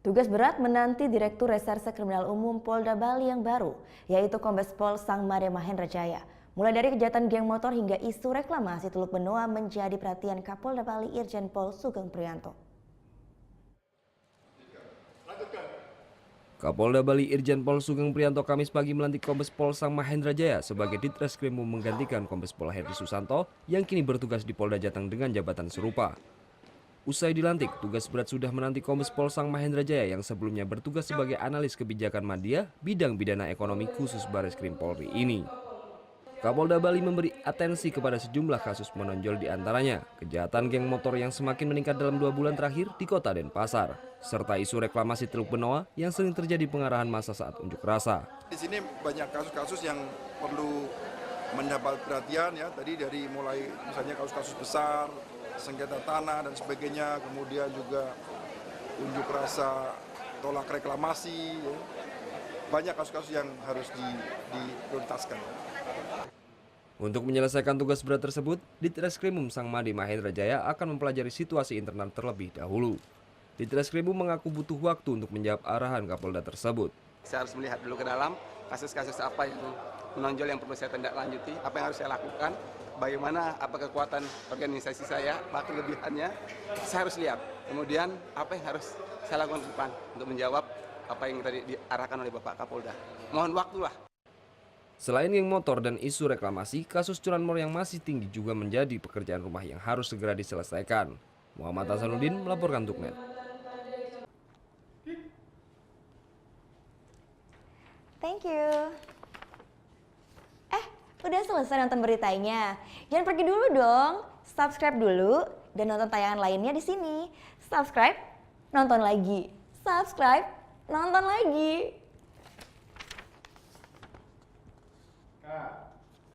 Tugas berat menanti Direktur Reserse Kriminal Umum Polda Bali yang baru, yaitu Kombes Pol Sangmade Mahendra Jaya. Mulai dari kejahatan geng motor hingga isu reklamasi Teluk Benoa menjadi perhatian Kapolda Bali Irjen Pol Sugeng Priyanto. Kapolda Bali Irjen Pol Sugeng Priyanto Kamis pagi melantik Kombes Pol Sang Mahendra Jaya sebagai Ditreskrimum menggantikan Kombes Pol Heri Susanto yang kini bertugas di Polda Jateng dengan jabatan serupa. Usai dilantik, tugas berat sudah menanti Kombes Pol Sang Mahendra Jaya yang sebelumnya bertugas sebagai analis kebijakan media bidang pidana ekonomi khusus Bareskrim Polri ini. Kapolda Bali memberi atensi kepada sejumlah kasus menonjol di antaranya kejahatan geng motor yang semakin meningkat dalam 2 bulan terakhir di kota Denpasar, serta isu reklamasi Teluk Benoa yang sering terjadi pengarahan massa saat unjuk rasa. Di sini banyak kasus-kasus yang perlu mendapat perhatian ya. Tadi dari mulai misalnya kasus-kasus besar, sengketa tanah dan sebagainya, kemudian juga unjuk rasa tolak reklamasi. Ya. Banyak kasus-kasus yang harus diprioritaskan. Untuk menyelesaikan tugas berat tersebut, Ditreskrimum Sangmade Mahendra Jaya akan mempelajari situasi internal terlebih dahulu. Ditreskrimum mengaku butuh waktu untuk menjawab arahan Kapolda tersebut. Saya harus melihat dulu ke dalam kasus-kasus apa yang menonjol yang perlu saya tindak lanjuti, apa yang harus saya lakukan, bagaimana apa kekuatan organisasi saya, apa kelebihannya, saya harus lihat. Kemudian apa yang harus saya lakukan ke depan untuk menjawab apa yang tadi diarahkan oleh Bapak Kapolda. Mohon waktulah. Selain geng motor dan isu reklamasi, kasus curanmor yang masih tinggi juga menjadi pekerjaan rumah yang harus segera diselesaikan. Muhammad Hasanuddin melaporkan untuk NET. Thank you. Udah selesai nonton beritanya? Jangan pergi dulu dong. Subscribe dulu dan nonton tayangan lainnya di sini. Subscribe, nonton lagi. Subscribe, nonton lagi. Kak.